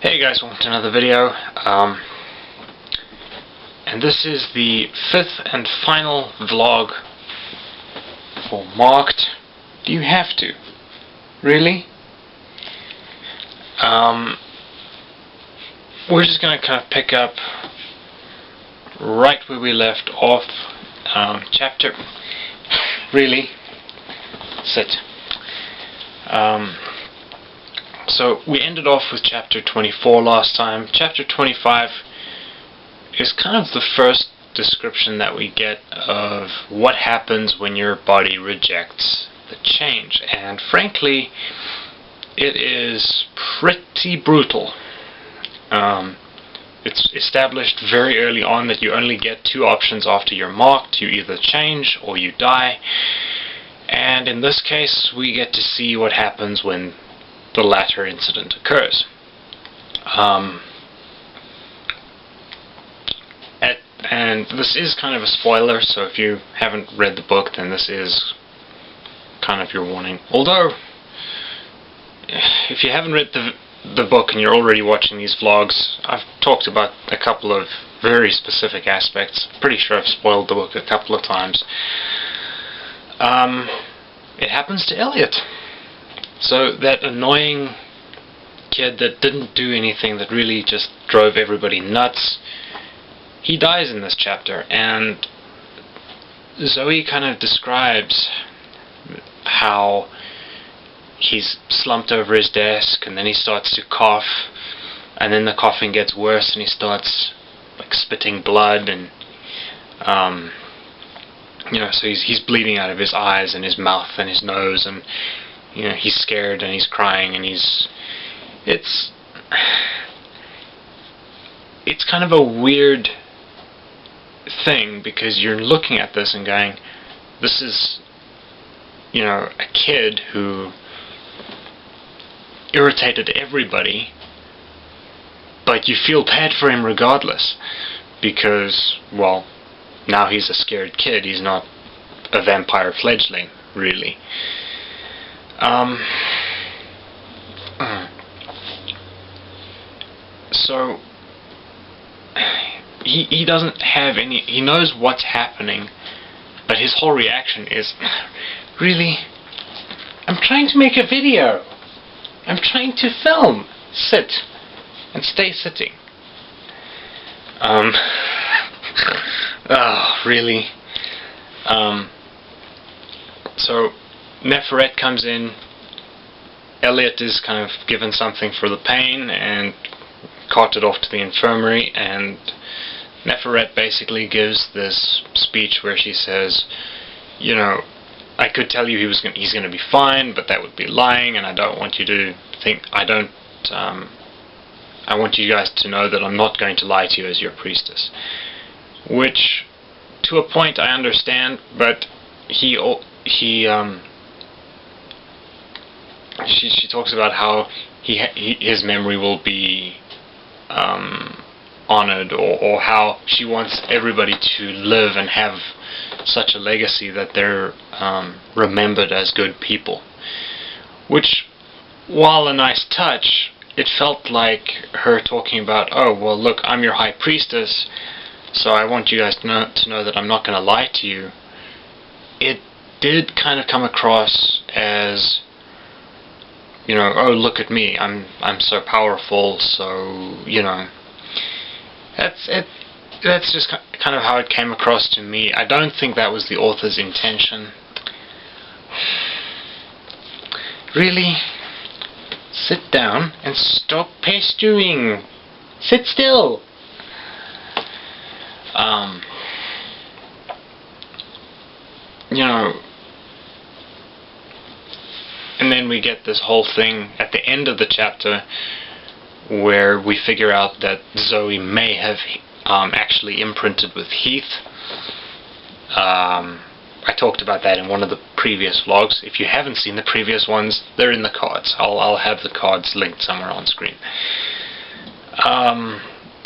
Hey guys, welcome to another video, and this is the 5th and final vlog for Marked. Do you have to? Really? We're just gonna kind of pick up right where we left off. Chapter... Really? Sit. So we ended off with chapter 24 last time. Chapter 25 is kind of the first description that we get of what happens when your body rejects the change, and frankly it is pretty brutal. It's established very early on that you only get two options after you're marked. You either change or you die, and in this case we get to see what happens when the latter incident occurs. And this is kind of a spoiler, so if you haven't read the book, then this is kind of your warning. Although, if you haven't read the book and you're already watching these vlogs, I've talked about a couple of very specific aspects. Pretty sure I've spoiled the book a couple of times. It happens to Elliot. So that annoying kid that didn't do anything, that really just drove everybody nuts, he dies in this chapter, and Zoey kind of describes how he's slumped over his desk, and then he starts to cough, and then the coughing gets worse, and he starts like spitting blood, and so he's bleeding out of his eyes and his mouth and his nose, and he's scared and he's crying, and it's kind of a weird thing, because you're looking at this and going, this is a kid who irritated everybody, but you feel bad for him regardless, because, well, now he's a scared kid. He's not a vampire fledgling, really. So he doesn't have any, he knows what's happening, but his whole reaction is, really? I'm trying to make a video. I'm trying to film. Sit. And stay sitting. Oh, really? So Neferet comes in. Elliot is kind of given something for the pain and carted off to the infirmary, and Neferet basically gives this speech where she says, I could tell you he's going to be fine, but that would be lying, and I don't want you to think, I want you guys to know that I'm not going to lie to you as your priestess. Which, to a point, I understand, but she talks about how his memory will be honored, or how she wants everybody to live and have such a legacy that they're remembered as good people. Which, while a nice touch, it felt like her talking about, oh, well, look, I'm your high priestess, so I want you guys to know that I'm not going to lie to you. It did kind of come across as, oh, look at me, I'm so powerful, so, that's it. That's just kind of how it came across to me. I don't think that was the author's intention. Really? Sit down and stop pestering. Sit still. And then we get this whole thing at the end of the chapter where we figure out that Zoey may have actually imprinted with Heath. I talked about that in one of the previous vlogs. If you haven't seen the previous ones, they're in the cards. I'll have the cards linked somewhere on screen.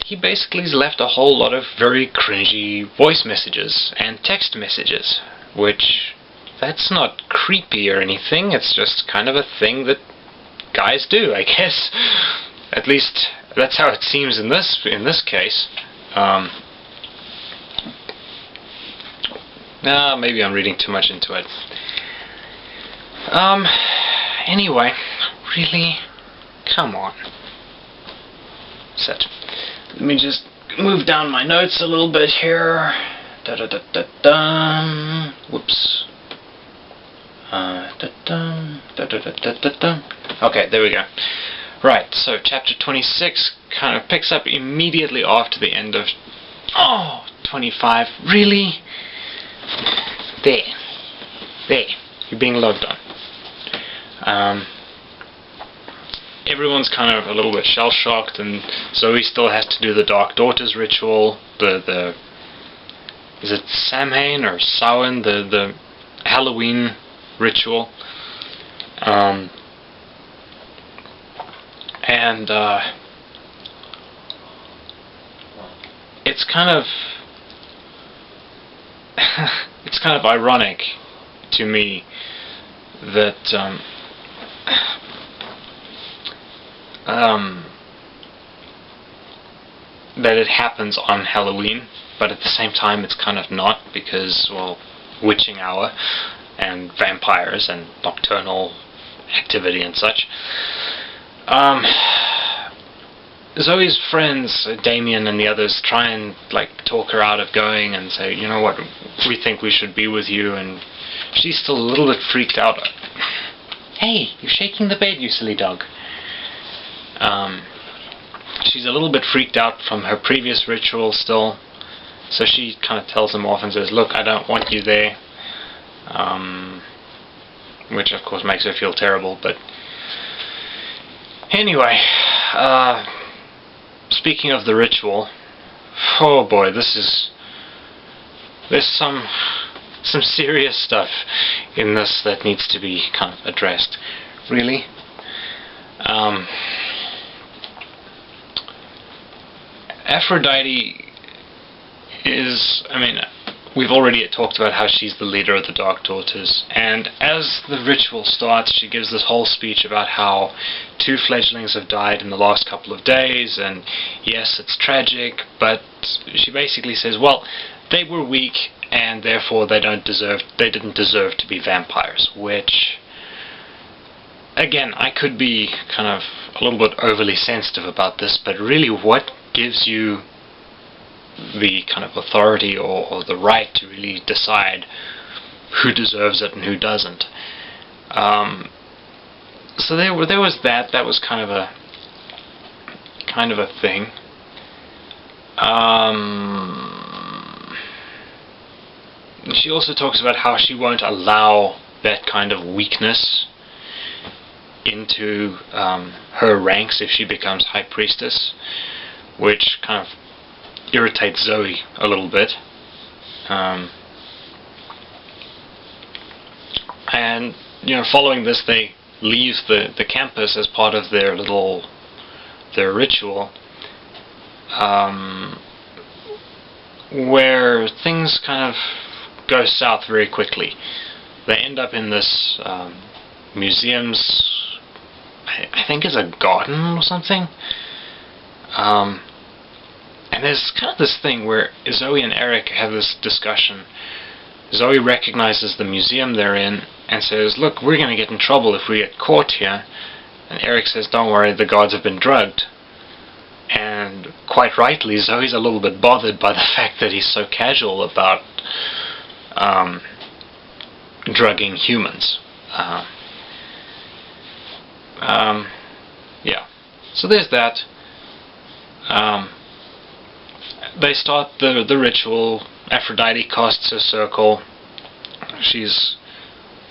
He basically has left a whole lot of very cringy voice messages and text messages, which, that's not creepy or anything, it's just kind of a thing that guys do, I guess. At least that's how it seems in this case. Maybe I'm reading too much into it. Anyway, really, come on. Set. Let me just move down my notes a little bit here. Whoops. Okay, there we go. Right, so chapter 26 kind of picks up immediately after the end of 25. Really? There. You're being loved on. Everyone's kind of a little bit shell-shocked, and Zoey still has to do the Dark Daughters ritual, is it Samhain or Samhain, the Halloween ritual. It's kind of it's kind of ironic to me that that it happens on Halloween, but at the same time it's kind of not, because, well, witching hour and vampires and nocturnal activity and such. Zoe's friends, Damien and the others, try and talk her out of going and say, you know what, we think we should be with you, and she's still a little bit freaked out. Hey, you're shaking the bed, you silly dog. She's a little bit freaked out from her previous ritual still, so she kind of tells him off and says, look, I don't want you there, which of course makes her feel terrible. But anyway, speaking of the ritual, oh boy, there's some serious stuff in this that needs to be kind of addressed, really. Aphrodite is, we've already talked about how she's the leader of the Dark Daughters, and as the ritual starts, she gives this whole speech about how 2 fledglings have died in the last couple of days, and yes, it's tragic, but she basically says, well, they were weak, and therefore they didn't deserve to be vampires, which, again, I could be kind of a little bit overly sensitive about this, but really what gives you the kind of authority or the right to really decide who deserves it and who doesn't? So there was that was kind of a thing. She also talks about how she won't allow that kind of weakness into her ranks if she becomes High Priestess, which kind of irritates Zoey a little bit. And following this, they leave the campus as part of their ritual, where things kind of go south very quickly. They end up in this museum's, I think it's a garden or something. And there's kind of this thing where Zoey and Eric have this discussion. Zoey recognizes the museum they're in and says, look, we're going to get in trouble if we get caught here. And Eric says, don't worry, the guards have been drugged. And quite rightly, Zoey's a little bit bothered by the fact that he's so casual about drugging humans. Yeah. So there's that. They start the ritual. Aphrodite casts her circle. She's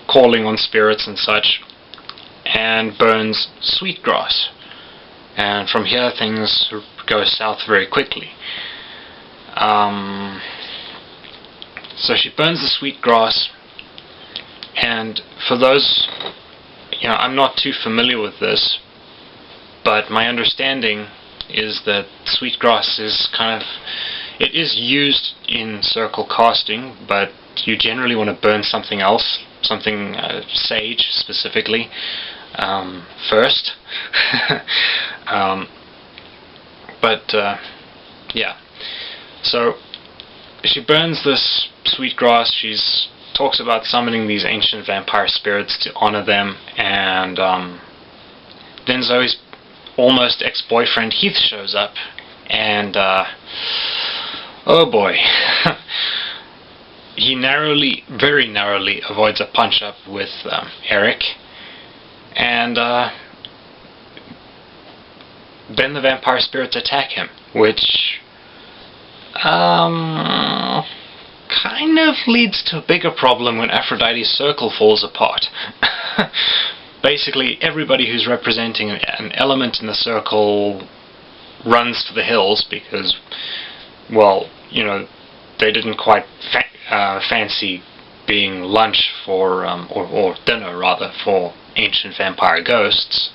calling on spirits and such, and burns sweetgrass. And from here things go south very quickly. So she burns the sweetgrass, and for those, I'm not too familiar with this, but my understanding is that sweetgrass is it is used in circle casting, but you generally want to burn something else, something sage specifically, first. But yeah, so she burns this sweetgrass. She talks about summoning these ancient vampire spirits to honor them, and then Zoe's almost ex-boyfriend Heath shows up, and oh boy, he very narrowly avoids a punch-up with Eric, and then the vampire spirits attack him, which kind of leads to a bigger problem when Aphrodite's circle falls apart. Basically, everybody who's representing an element in the circle runs for the hills because, well, you know, they didn't quite fancy being lunch for, or dinner rather, for ancient vampire ghosts.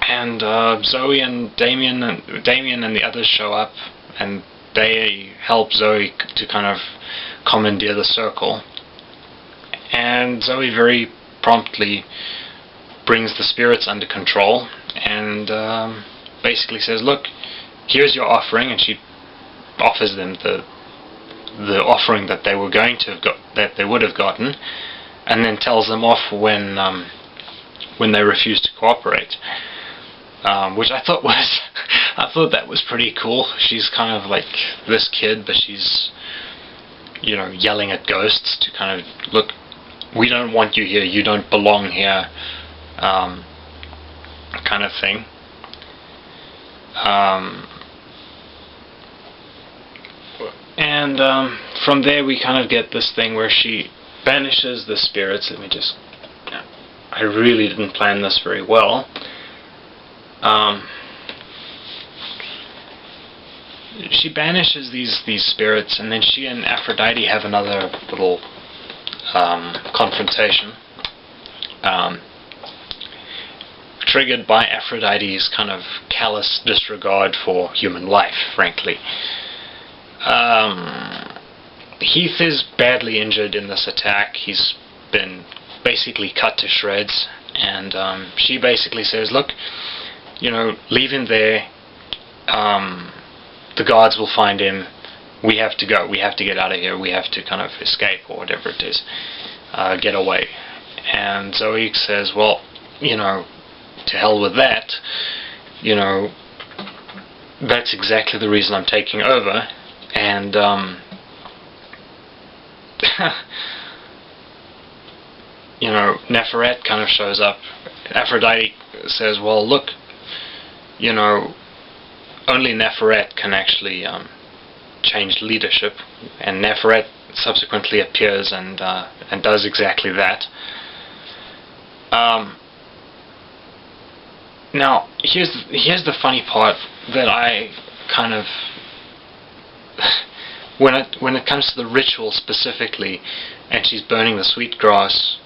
And Zoey and Damien and the others show up, and they help Zoey to kind of commandeer the circle. And Zoey very promptly brings the spirits under control, and basically says, "Look, here's your offering," and she offers them the offering that they were going to have that they would have gotten, and then tells them off when they refuse to cooperate. Which I thought that was pretty cool. She's kind of like this kid, but she's, you know, yelling at ghosts to kind of, look, we don't want you here, you don't belong here, kind of thing. And from there we kind of get this thing where she banishes the spirits. I really didn't plan this very well. She banishes these spirits, and then she and Aphrodite have another little confrontation, triggered by Aphrodite's kind of callous disregard for human life, frankly. Heath is badly injured in this attack. He's been basically cut to shreds, and she basically says, look, you know, leave him there, the guards will find him, we have to go, we have to get out of here, we have to kind of escape, or whatever it is, get away. And Zoey says, well, you know, to hell with that, you know, that's exactly the reason I'm taking over. And you know, Neferet kind of shows up. Aphrodite says, well, look, you know, only Neferet can actually change leadership, and Neferet subsequently appears and does exactly that. Now, here's the funny part that I kind of when it comes to the ritual specifically, and she's burning the sweetgrass.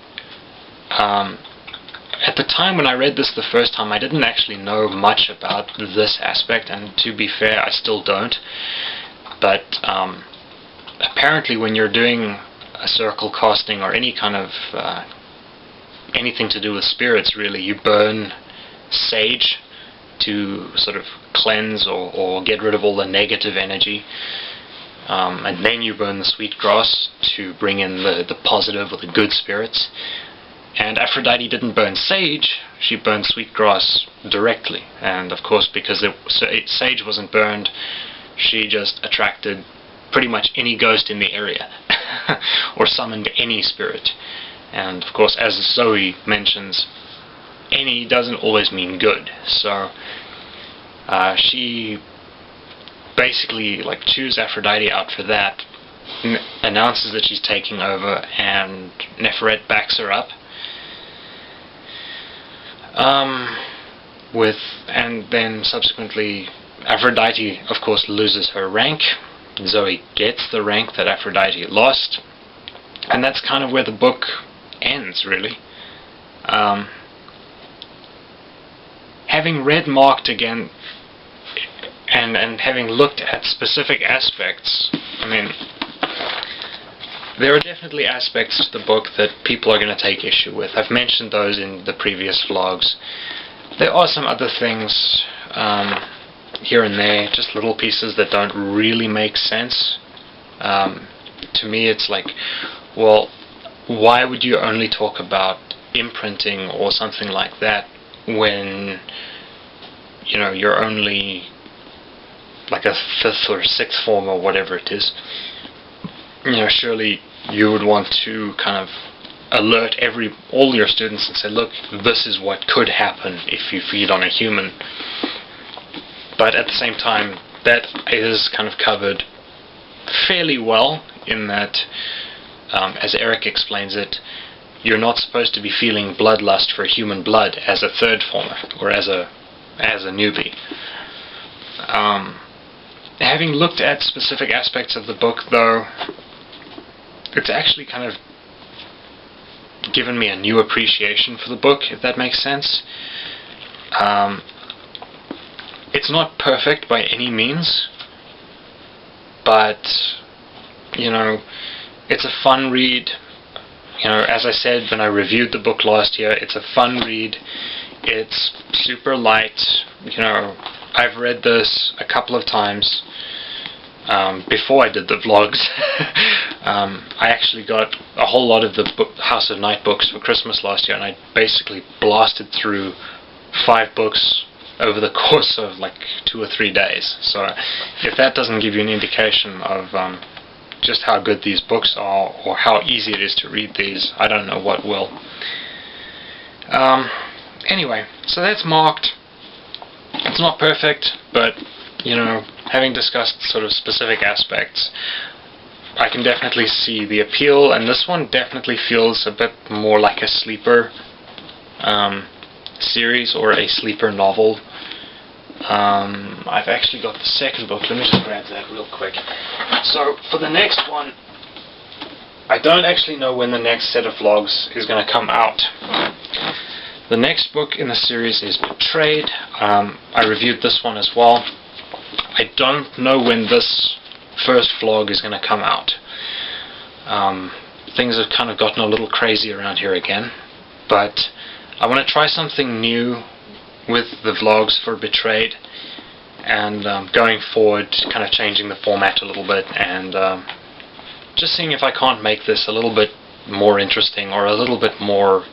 At the time when I read this the first time, I didn't actually know much about this aspect, and to be fair, I still don't. But apparently, when you're doing a circle casting or any kind of anything to do with spirits, really, you burn sage to sort of cleanse or get rid of all the negative energy, and then you burn the sweetgrass to bring in the positive or the good spirits. And Aphrodite didn't burn sage, she burned sweetgrass directly, and of course, because sage wasn't burned, she just attracted pretty much any ghost in the area or summoned any spirit. And of course, as Zoey mentions, any doesn't always mean good, so she basically like chews Aphrodite out for that, announces that she's taking over, and Neferet backs her up. And then subsequently Aphrodite of course loses her rank. Zoey gets the rank that Aphrodite lost, and that's kind of where the book ends, really. Having read Marked again and having looked at specific aspects, I mean, there are definitely aspects to the book that people are going to take issue with. I've mentioned those in the previous vlogs. There are some other things here and there, just little pieces that don't really make sense. To me it's like, well, why would you only talk about imprinting or something like that when, you know, you're only like a 5th or 6th form or whatever it is? You know, surely you would want to kind of alert all your students and say, look, this is what could happen if you feed on a human. But at the same time, that is kind of covered fairly well in that, as Eric explains it, you're not supposed to be feeling bloodlust for human blood as a 3rd former or as a newbie. Having looked at specific aspects of the book, though, it's actually kind of given me a new appreciation for the book, if that makes sense. It's not perfect by any means, but, you know, it's a fun read. You know, as I said when I reviewed the book last year, it's a fun read. It's super light. You know, I've read this a couple of times before I did the vlogs. I actually got a whole lot of the House of Night books for Christmas last year, and I basically blasted through 5 books over the course of like 2 or 3 days. So if that doesn't give you an indication of just how good these books are, or how easy it is to read these, I don't know what will. Anyway, so that's Marked. It's not perfect, but, you know, having discussed sort of specific aspects, I can definitely see the appeal, and this one definitely feels a bit more like a sleeper series or a sleeper novel. I've actually got the 2nd book. Let me just grab that real quick. So for the next one, I don't actually know when the next set of vlogs is going to come out. The next book in the series is Betrayed. I reviewed this one as well. I don't know when this first vlog is going to come out. Things have kind of gotten a little crazy around here again, but I want to try something new with the vlogs for Betrayed, and going forward kind of changing the format a little bit, and just seeing if I can't make this a little bit more interesting, or a little bit more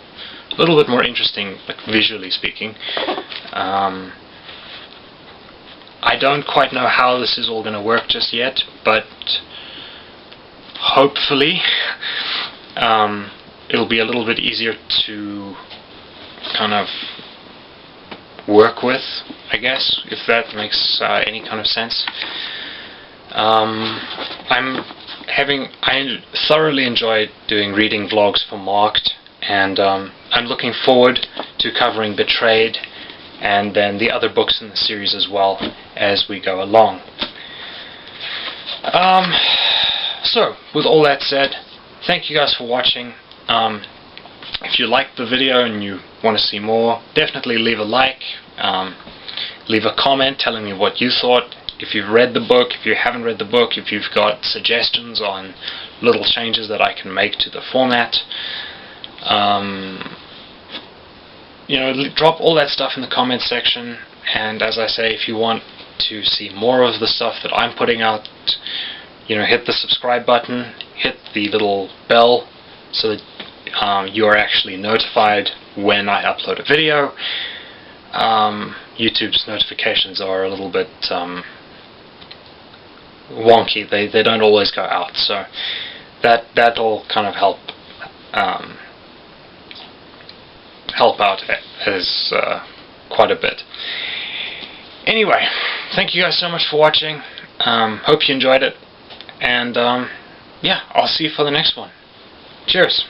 interesting, like visually speaking. I don't quite know how this is all going to work just yet, but hopefully it'll be a little bit easier to kind of work with, I guess, if that makes any kind of sense. I thoroughly enjoyed doing reading vlogs for Marked, and I'm looking forward to covering Betrayed and then the other books in the series as well as we go along. So, with all that said, thank you guys for watching. If you liked the video and you want to see more, definitely leave a like, leave a comment telling me what you thought. If you've read the book, if you haven't read the book, if you've got suggestions on little changes that I can make to the format, you know, drop all that stuff in the comment section. And as I say, if you want to see more of the stuff that I'm putting out, you know, hit the subscribe button, hit the little bell so that you are actually notified when I upload a video. YouTube's notifications are a little bit wonky. They don't always go out, so that'll kind of help out as quite a bit. Anyway, thank you guys so much for watching. Hope you enjoyed it, and yeah, I'll see you for the next one. Cheers.